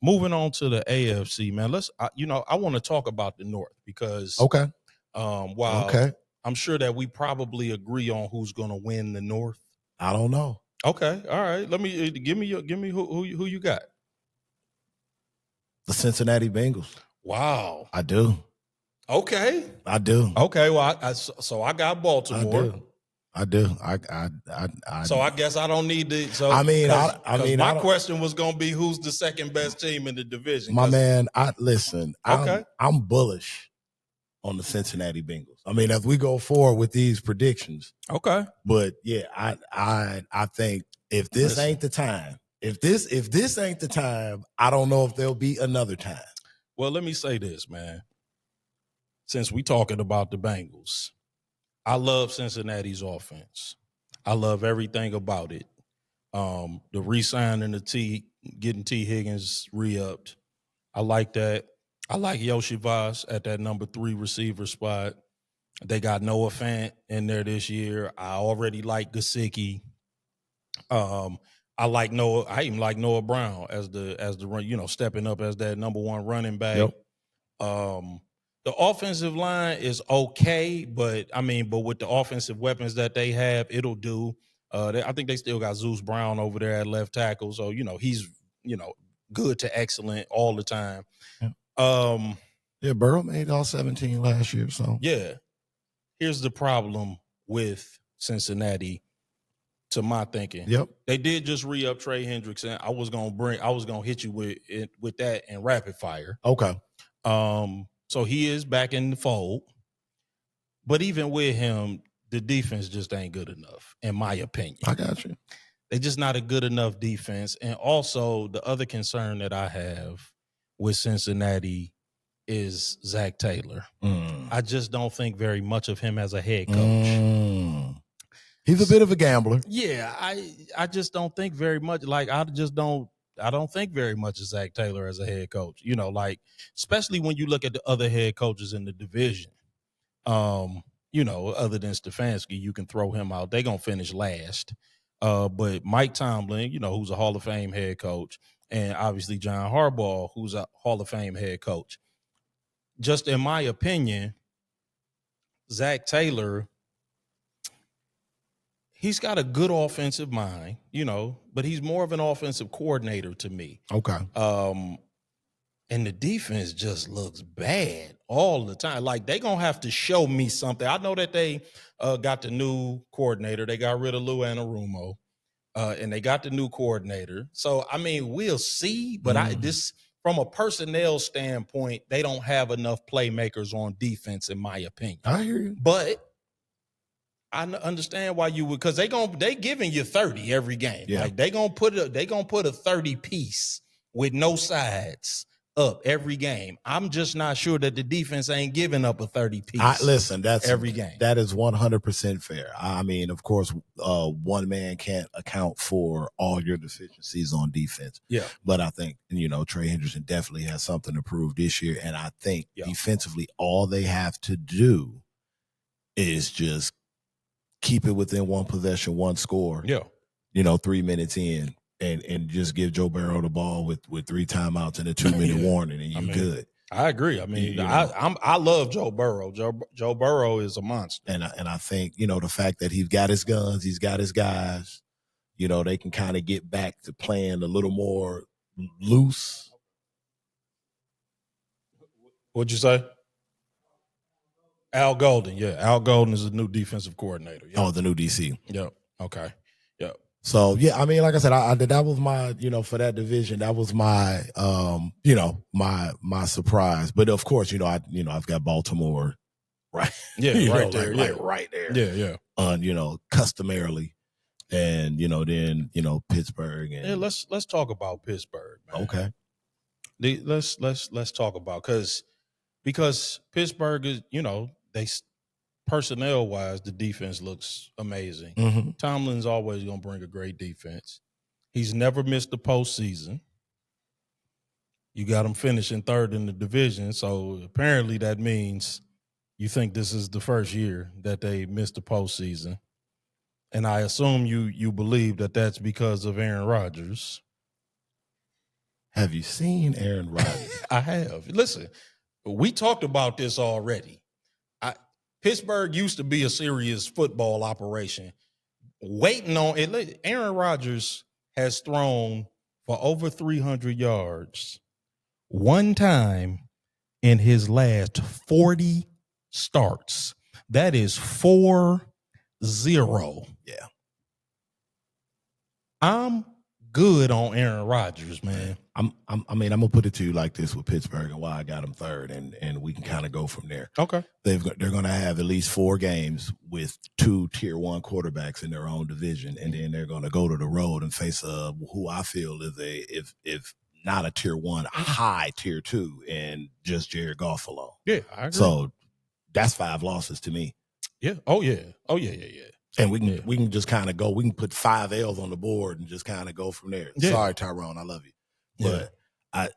moving on to the AFC, man. I want to talk about the North because Okay. while Okay. I'm sure that we probably agree on who's going to win the North. I don't know. Okay, all right. Let me give me who you got. The Cincinnati Bengals. Wow. I do. Okay. I do. Okay. Well, so I got Baltimore. I do. So I guess I don't need to. So I mean, my question was going to be who's the second best team in the division. My man, listen. Okay. I'm bullish on the Cincinnati Bengals. I mean, as we go forward with these predictions. Okay. But yeah, I think if this ain't the time, if this ain't the time, I don't know if there'll be another time. Well, let me say this, man. Since we talking about the Bengals, I love Cincinnati's offense. I love everything about it. The re-signing getting T. Higgins re-upped. I like that. I like Yoshi Voss at that number 3 receiver spot. They got Noah Fant in there this year. I already like Gesicki. I like Noah. I even like Noah Brown as the run, stepping up as that number 1 running back. Yep. The offensive line is okay, but with the offensive weapons that they have, it'll do. I think they still got Zeus Brown over there at left tackle, so he's good to excellent all the time. Yeah. Burrow made all 17 last year, so yeah. Here's the problem with Cincinnati, to my thinking. Yep. They did just re-up Trey Hendrickson. I was gonna hit you with that in rapid fire. Okay. So he is back in the fold. But even with him, the defense just ain't good enough, in my opinion. I got you. They're just not a good enough defense. And also, the other concern that I have with Cincinnati is Zach Taylor. I just don't think very much of him as a head coach. He's a bit of a gambler. Yeah, I just don't think very much. Like, I don't think very much of Zach Taylor as a head coach. Especially when you look at the other head coaches in the division. Other than Stefanski, you can throw him out. They're going to finish last. But Mike Tomlin, who's a Hall of Fame head coach, and obviously John Harbaugh, who's a Hall of Fame head coach. Just in my opinion, Zach Taylor, he's got a good offensive mind, but he's more of an offensive coordinator to me. Okay. And the defense just looks bad all the time. Like, they're going to have to show me something. I know that they got the new coordinator. They got rid of Lou Anarumo, and they got the new coordinator. So, we'll see. But from a personnel standpoint, they don't have enough playmakers on defense, in my opinion. I hear you. But I understand why you would, because they giving you 30 every game. Yeah. Like, they gonna put a 30 piece with no sides up every game. I'm just not sure that the defense ain't giving up a 30 piece. That's every game. That is 100% fair. Of course, one man can't account for all your deficiencies on defense. Yeah. But I think, Trey Hendrickson definitely has something to prove this year. And I think defensively, all they have to do is just keep it within one possession, one score. Yeah. 3 minutes in. And just give Joe Burrow the ball with 3 timeouts and a 2-minute warning, and you're good. I agree. I love Joe Burrow. Joe Burrow is a monster. And I think, the fact that he's got his guns, he's got his guys, they can kind of get back to playing a little more loose. What'd you say? Al Golden. Yeah, Al Golden is the new defensive coordinator. Yep. Oh, the new DC. Yep. Okay. Yep. So, yeah, like I said, that was my, for that division, that was my, my surprise. But of course, I've got Baltimore, right? Yeah, right there. Like right there. Yeah, yeah. Customarily. And, then, Pittsburgh. And, yeah, let's talk about Pittsburgh, man. Okay. Let's talk about, because Pittsburgh is, they personnel wise, the defense looks amazing. Mm-hmm. Tomlin's always going to bring a great defense. He's never missed the postseason. You got him finishing 3rd in the division, so apparently that means you think this is the first year that they missed the postseason. And I assume you believe that that's because of Aaron Rodgers. Have you seen Aaron Rodgers? I have. Listen, we talked about this already. Pittsburgh used to be a serious football operation. Waiting on it. Aaron Rodgers has thrown for over 300 yards one time in his last 40 starts. That is 4-0. Yeah. I'm good on Aaron Rodgers, man. I'm gonna put it to you like this with Pittsburgh and why I got them third, and we can kind of go from there. Okay. They're gonna have at least 4 games with 2 tier 1 quarterbacks in their own division, and then they're gonna go to the road and face who I feel is if not a tier 1, a high tier 2, and just Jared Goff alone. Yeah, I agree. So that's 5 losses to me. Yeah. Oh yeah. And we can just kind of go. We can put 5 L's on the board and just kind of go from there. Yeah. Sorry, Tyrone, I love you, but I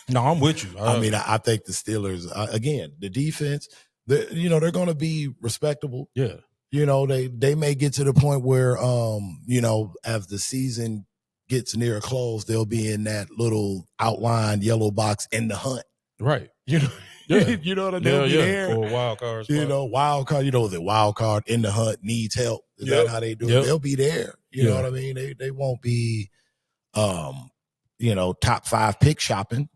no, I'm with you. I think the Steelers again, the defense, they're going to be respectable. Yeah, they may get to the point where as the season gets near a close, they'll be in that little outlined yellow box in the hunt. Right. Yeah. They'll be there for a wild card spot. Wild card, the wild card in the hunt needs help. Is that how they do it? They'll be there. You know what I mean? They won't be top 5 pick shopping.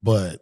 But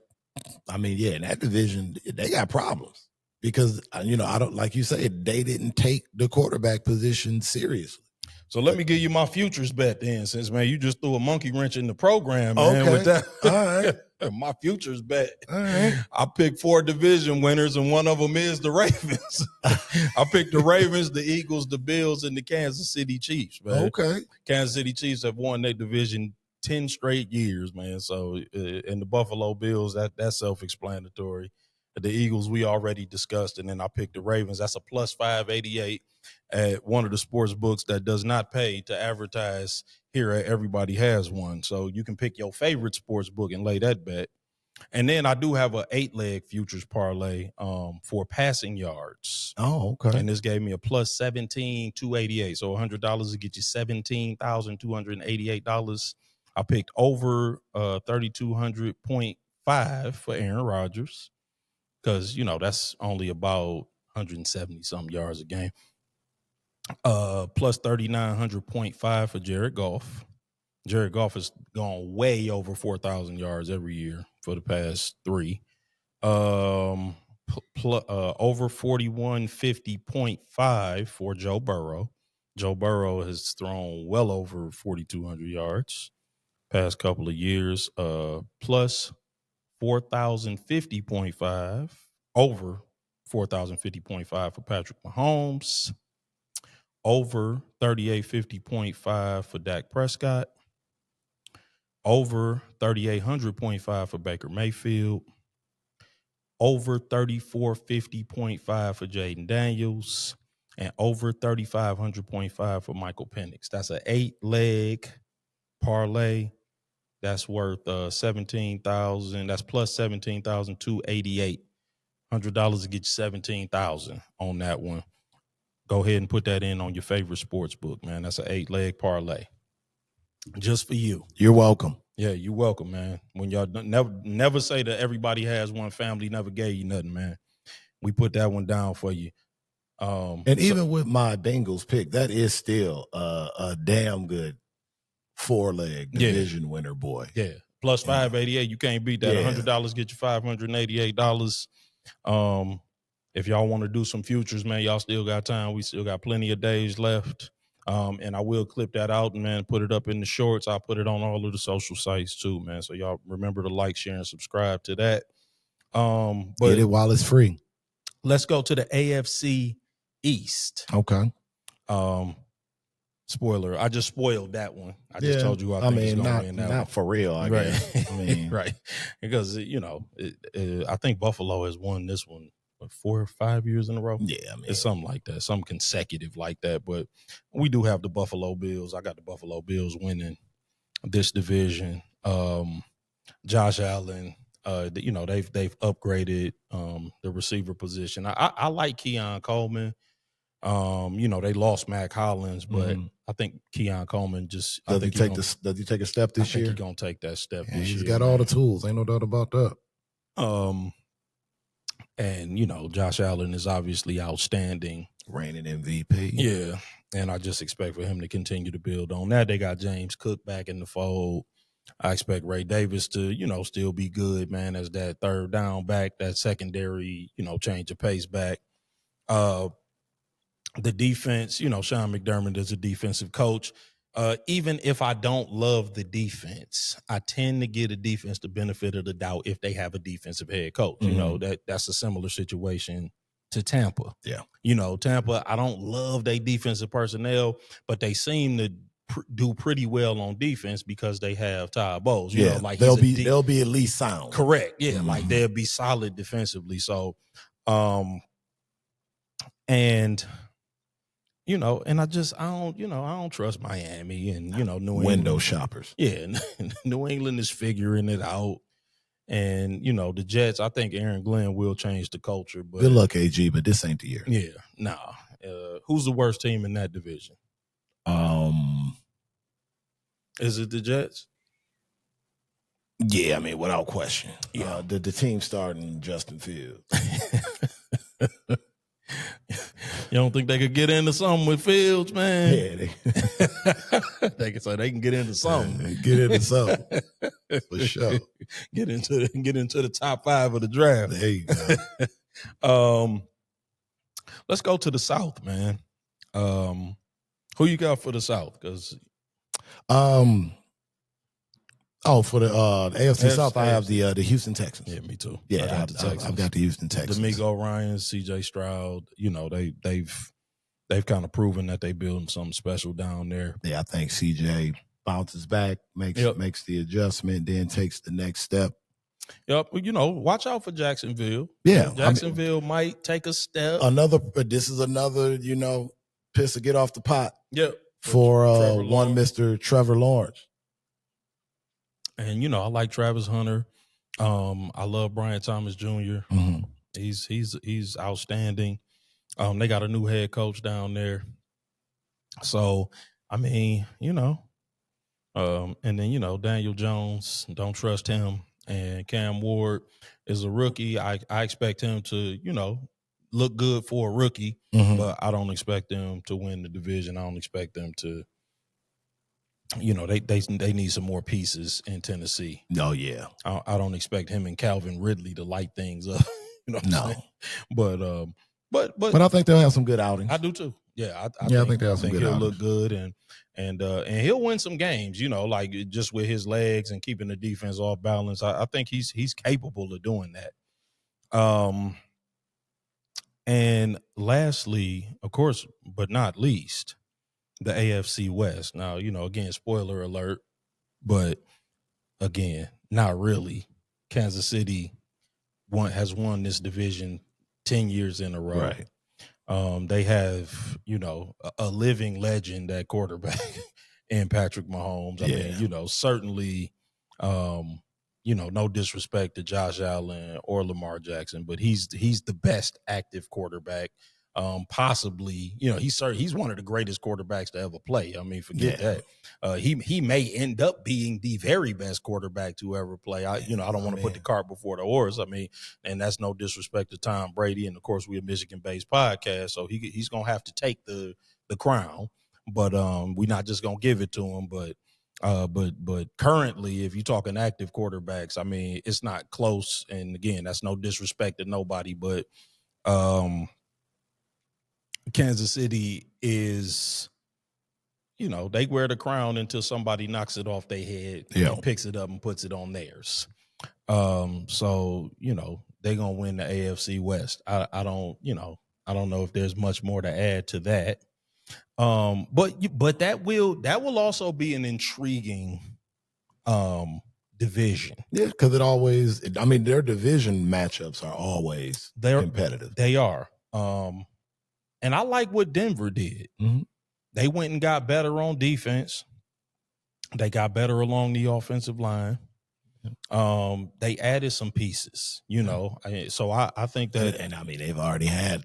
I mean, in that division, they got problems because I don't, like you said, they didn't take the quarterback position seriously. So let me give you my futures bet then, since, man, you just threw a monkey wrench in the program, man. Okay. With that. All right. My futures bet. All right. I picked 4 division winners, and one of them is the Ravens. I picked the Ravens, the Eagles, the Bills, and the Kansas City Chiefs, man. Okay. Kansas City Chiefs have won their division 10 straight years, man. So, and the Buffalo Bills, that's self-explanatory. The Eagles, we already discussed, and then I picked the Ravens. That's a plus 588 at one of the sports books that does not pay to advertise here at Everybody Has One. So you can pick your favorite sports book and lay that bet. And then I do have a 8-leg futures parlay for passing yards. Oh, okay. And this gave me a plus 17,288. So $100 to get you $17,288. I picked over 3,200.5 for Aaron Rodgers, because that's only about 170 something yards a game. Plus 3,900.5 for Jared Goff. Jared Goff has gone way over 4,000 yards every year for the past 3. Over 4150.5 for Joe Burrow. Joe Burrow has thrown well over 4,200 yards past couple of years. Plus 4,050.5, over 4,050.5 for Patrick Mahomes, over 3,850.5 for Dak Prescott, over 3,800.5 for Baker Mayfield, over 3,450.5 for Jaden Daniels, and over 3,500.5 for Michael Penix. That's an 8-leg parlay. That's worth 17,000. That's plus 17,288. $100 to get you 17,000 on that one. Go ahead and put that in on your favorite sports book, man. That's an 8-leg parlay, just for you. You're welcome. Yeah, you're welcome, man. When y'all never say that Everybody Has One, family never gave you nothing, man. We put that one down for you. Even with my Bengals pick, that is still a damn good 4-leg division winner, boy. Yeah. Plus 588. You can't beat that. $100 get you $588. If y'all want to do some futures, man, y'all still got time. We still got plenty of days left. And I will clip that out and, man, put it up in the shorts. I'll put it on all of the social sites too, man. So y'all remember to like, share, and subscribe to that. But get it while it's free. Let's go to the AFC East. Okay. Spoiler, I just spoiled that one. I just told you I think it's going to win that one. Not for real, I guess. I mean, right. Because, I think Buffalo has won this one 4 or 5 years in a row. Yeah, I mean, it's something like that, some consecutive like that. But we do have the Buffalo Bills. I got the Buffalo Bills winning this division. Josh Allen, they've upgraded the receiver position. I like Keon Coleman. They lost Mac Hollins, but I think Keon Coleman does he take a step this year? I think he's gonna take that step this year. He's got all the tools. Ain't no doubt about that. And Josh Allen is obviously outstanding, reigning MVP. Yeah, and I just expect for him to continue to build on that. They got James Cook back in the fold. I expect Ray Davis to, still be good, man, as that third down back, that secondary, change of pace back. The defense, Sean McDermott is a defensive coach. Even if I don't love the defense, I tend to give the defense the benefit of the doubt if they have a defensive head coach. That's a similar situation to Tampa. Yeah. Tampa, I don't love their defensive personnel, but they seem to do pretty well on defense because they have Todd Bowles. They'll be at least sound. Correct. Yeah, like they'll be solid defensively. So, and I don't trust Miami and New England. Window shoppers. Yeah, New England is figuring it out. And, the Jets, I think Aaron Glenn will change the culture. But good luck, AG, but this ain't the year. Yeah, nah. Who's the worst team in that division? Is it the Jets? Yeah, I mean, without question. Yeah, the team starting Justin Fields. You don't think they could get into something with Fields, man? Yeah, they can say they can get into something. Get into something for sure. Get into the top 5 of the draft. There you go. Let's go to the South, man. Who you got for the South? Because for the AFC South, I have the Houston Texans. Yeah, me too. Yeah, I've got the Houston Texans. D'Amico Ryans, C.J. Stroud. They've kind of proven that they building something special down there. Yeah, I think C.J. bounces back, makes the adjustment, then takes the next step. Yep, watch out for Jacksonville. Yeah, Jacksonville might take a step. This is another piss to get off the pot. Yep, for one Mr. Trevor Lawrence. And I like Travis Hunter. I love Brian Thomas Jr. Mm-hmm. He's outstanding. They got a new head coach down there. So, I mean, and then Daniel Jones, don't trust him. And Cam Ward is a rookie. I expect him to, look good for a rookie, but I don't expect them to win the division. I don't expect them to. They need some more pieces in Tennessee. Oh yeah, I don't expect him and Calvin Ridley to light things up. No, but I think they'll have some good outings. I do too. Yeah, I think they'll have some good he'll outings. look good and he'll win some games. Like just with his legs and keeping the defense off balance. I think he's capable of doing that. And lastly, of course, but not least, the AFC West. Now, again, spoiler alert, but again, not really. Kansas City has won this division 10 years in a row. Right. They have, a living legend at quarterback in Patrick Mahomes. I mean, certainly, no disrespect to Josh Allen or Lamar Jackson, but he's the best active quarterback. Possibly, he's one of the greatest quarterbacks to ever play. I mean, forget that. He may end up being the very best quarterback to ever play. I don't want to put the cart before the horse. I mean, and that's no disrespect to Tom Brady. And of course, we're a Michigan-based podcast, so he's gonna have to take the crown. But we're not just gonna give it to him. But currently, if you're talking active quarterbacks, I mean, it's not close. And again, that's no disrespect to nobody, but Kansas City is, they wear the crown until somebody knocks it off their head and picks it up and puts it on theirs. So, they're going to win the AFC West. I don't know if there's much more to add to that. But that will also be an intriguing division. Yeah, because their division matchups are always competitive. They are. And I like what Denver did. Mm-hmm. They went and got better on defense. They got better along the offensive line. They added some pieces, so I think that. And I mean, they've already had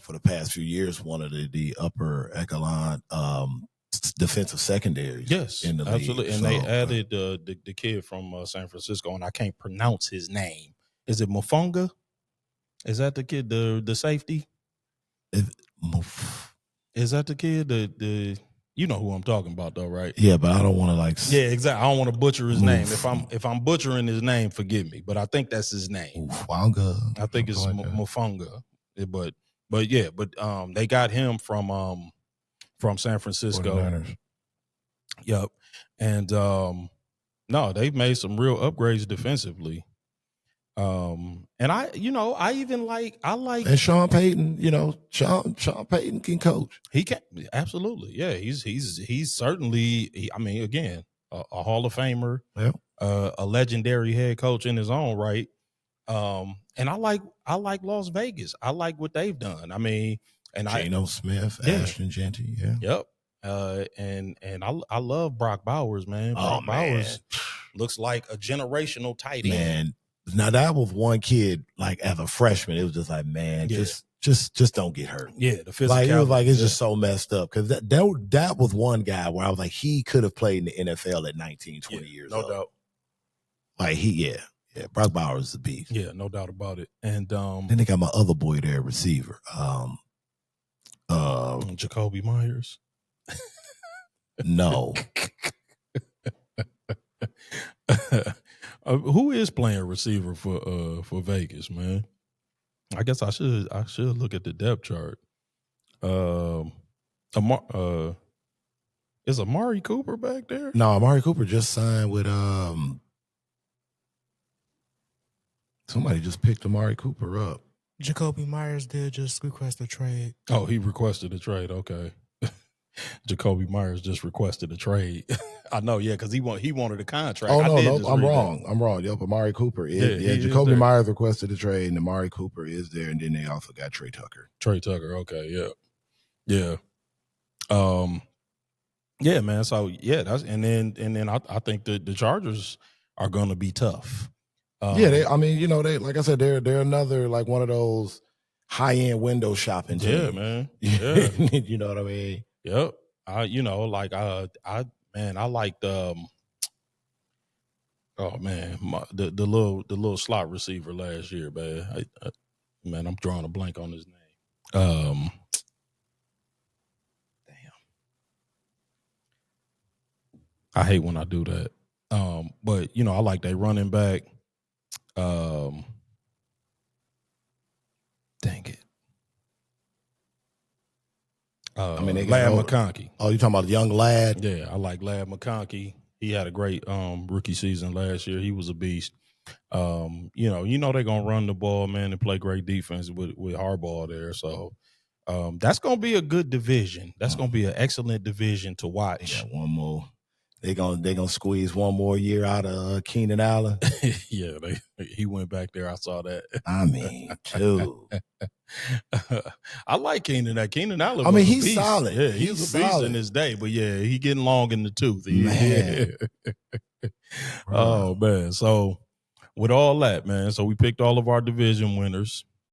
for the past few years, one of the upper echelon defensive secondaries. Yes, in the absolutely. league. And they added the kid from San Francisco, and I can't pronounce his name. Is it Mofonga? Is that the kid, the safety? Is that the kid? The you know who I'm talking about, though, right? Yeah, but I don't want to Yeah, exactly. I don't want to butcher his name. If I'm butchering his name, forgive me. But I think that's his name. Mofonga. I think it's Mofonga. But they got him from San Francisco. 49ers. Yep. And no, they've made some real upgrades defensively. And I even like and Sean Payton, Sean Payton can coach. He can, absolutely. Yeah, he's certainly, I mean, again, a Hall of Famer, a legendary head coach in his own right. And I like Las Vegas. I like what they've done. I mean, and Geno Smith, Ashton Jeanty, Yep. And I love Brock Bowers, man. Brock Bowers looks like a generational tight end. Man, now that was one kid, like as a freshman, it was just like, man, just don't get hurt. Yeah, the physicality. Like, it was like, it's just so messed up. Because that was one guy where I was like, he could have played in the NFL at 19, 20 years old. No doubt. Like, Brock Bowers is a beast. Yeah, no doubt about it. And then they got my other boy there, receiver. Jacoby Myers. No. Who is playing receiver for Vegas, man? I guess I should look at the depth chart. Is Amari Cooper back there? No, Amari Cooper just signed with somebody just picked Amari Cooper up. Jacoby Myers did just request a trade. Oh, he requested a trade. Okay. Jacoby Myers just requested a trade. I know, yeah, because he wanted a contract. Oh, no, I'm wrong. I'm wrong. Yep, Amari Cooper is. Yeah, Jacoby Myers requested a trade, and Amari Cooper is there, and then they also got Trey Tucker. Okay, yeah. Yeah, man. So yeah, that's and then I think the Chargers are gonna be tough. They like I said, they're another like one of those high end window shopping teams. Yeah, man. Yeah. You know what I mean? Yep. I liked the little slot receiver last year, man. I'm drawing a blank on his name. I hate when I do that. But I like they running back. Dang it. They got Lad McConkey. Oh, you talking about young Lad? Yeah, I like Lad McConkey. He had a great rookie season last year. He was a beast. They're gonna run the ball, man, and play great defense with Harbaugh there. So that's gonna be a good division. That's gonna be an excellent division to watch. They got one more. They're gonna squeeze one more year out of Keenan Allen. Yeah, he went back there. I saw that. I mean, dude. I like Keenan. Keenan Allen. He's solid. Yeah, he's a beast in his day. But yeah, he getting long in the tooth. Man. Oh man. So with all that, man. So we picked all of our division winners.